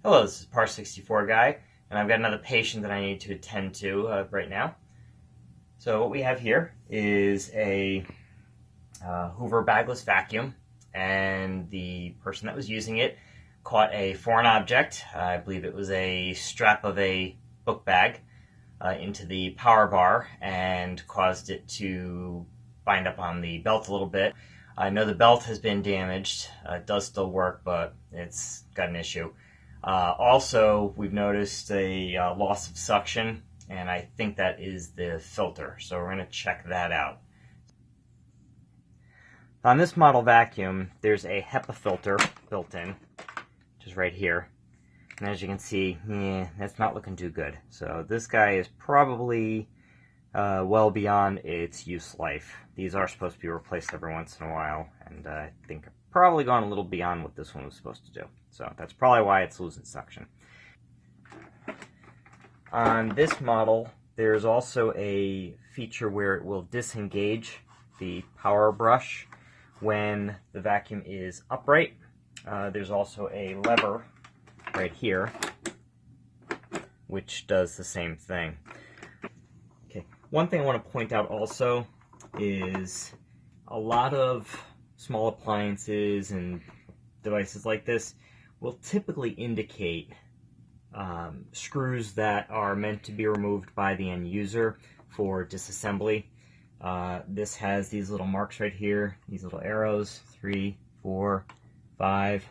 Hello, this is Par64 Guy, and I've got another patient that I need to attend to right now. So what we have here is a Hoover bagless vacuum, and the person that was using it caught a foreign object, I believe it was a strap of a book bag, into the power bar and caused it to bind up on the belt a little bit. I know the belt has been damaged. It does still work, but it's got an issue. Also, we've noticed a loss of suction, and I think that is the filter, so we're going to check that out. On this model vacuum, there's a HEPA filter built in, which is right here. And as you can see, that's not looking too good. So this guy is probably well beyond its use life. These are supposed to be replaced every once in a while, and I think I've probably gone a little beyond what this one was supposed to do. So that's probably why it's losing suction. On this model, there's also a feature where it will disengage the power brush when the vacuum is upright. There's also a lever right here, which does the same thing. Okay, one thing I want to point out also is a lot of small appliances and devices like this will typically indicate screws that are meant to be removed by the end user for disassembly. This has these little marks right here, these little arrows, 3, 4, 5,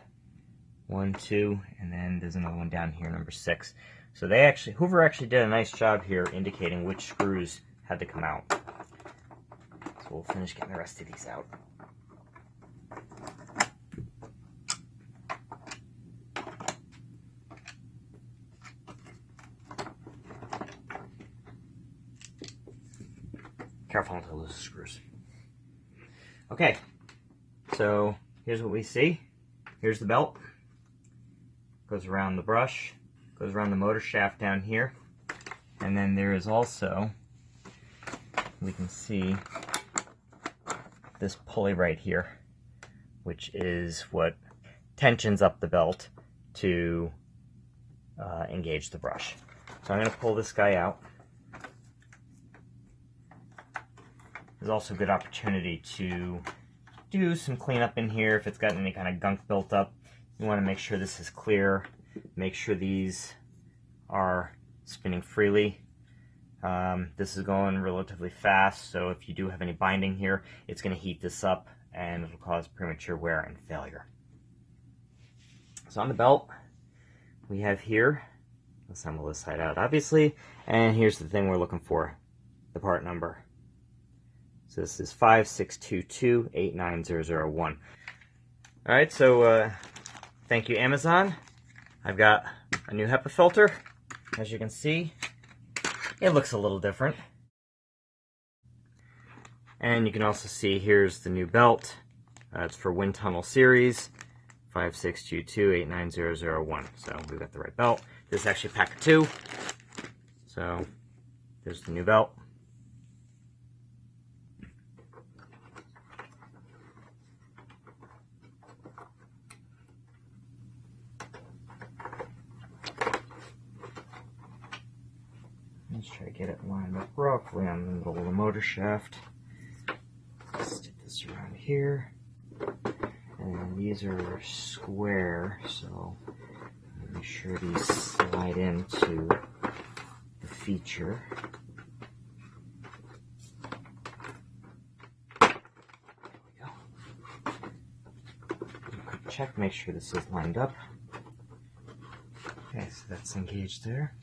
1, 2, and then there's another one down here, number 6. So Hoover actually did a nice job here indicating which screws had to come out. So we'll finish getting the rest of these out. Careful not to lose the screws. Okay, so here's what we see. Here's the belt. Goes around the brush, goes around the motor shaft down here. And then there is also, we can see this pulley right here, which is what tensions up the belt to engage the brush. So I'm going to pull this guy out. There's also a good opportunity to do some cleanup in here if it's got any kind of gunk built up. You want to make sure this is clear, make sure these are spinning freely. This is going relatively fast, so if you do have any binding here, it's going to heat this up and it will cause premature wear and failure. So on the belt, we have here, let's assemble this side out obviously, and here's the thing we're looking for, the part number. So this is 562289001. Alright, so thank you Amazon. I've got a new HEPA filter. As you can see, it looks a little different. And you can also see here's the new belt. It's for Windtunnel series, 562289001. So we've got the right belt. This is actually a pack of 2. So there's the new belt. Let's try to get it lined up roughly on the middle of the motor shaft. Stick this around here. And these are square, so make sure these slide into the feature. There we go. Quick check, make sure this is lined up. Okay, so that's engaged there.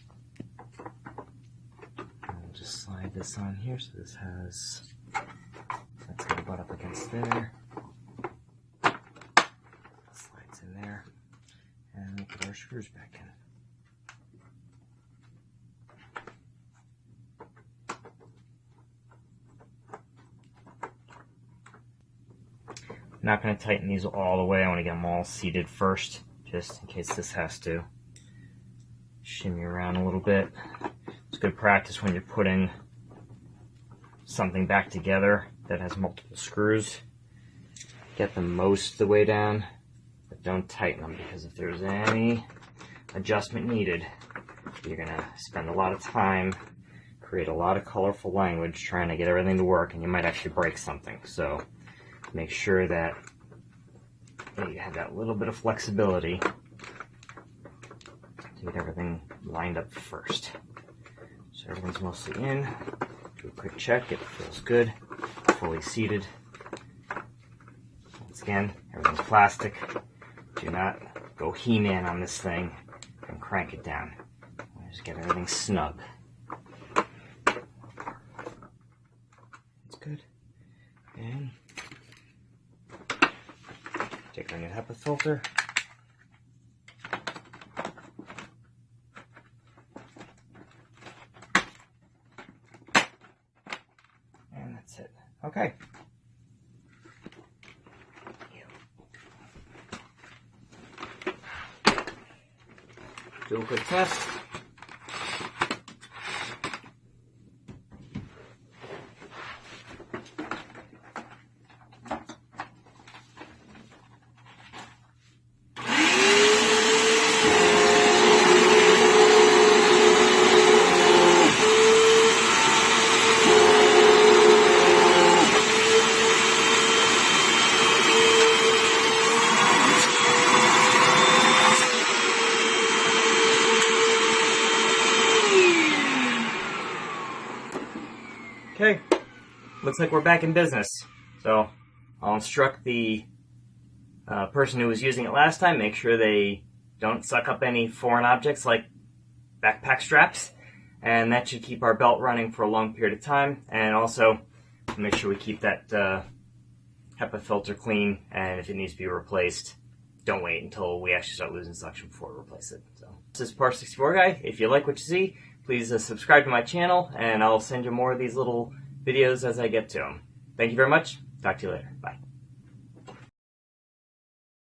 Just slide this on here, so this has, that's going to butt up against there. Slides in there, and we'll put our screws back in. I'm not going to tighten these all the way. I want to get them all seated first, just in case this has to shimmy around a little bit. It's good practice when you're putting something back together that has multiple screws. Get them most of the way down, but don't tighten them, because if there's any adjustment needed. You're going to spend a lot of time, create a lot of colorful language trying to get everything to work, and you might actually break something. So make sure that you have that little bit of flexibility to get everything lined up first. So everything's mostly in. Do a quick check, it feels good, fully seated. Once again, everything's plastic. Do not go He-Man on this thing and crank it down. Just get everything snug. That's good. And take our new HEPA filter. And that's it. Okay. Do a quick test. Okay, looks like we're back in business. So I'll instruct the person who was using it last time, make sure they don't suck up any foreign objects like backpack straps, and that should keep our belt running for a long period of time. And also make sure we keep that HEPA filter clean, and if it needs to be replaced, don't wait until we actually start losing suction before we replace it. So this is Part 64 Guy. If you like what you see, please subscribe to my channel, and I'll send you more of these little videos as I get to them. Thank you very much. Talk to you later. Bye.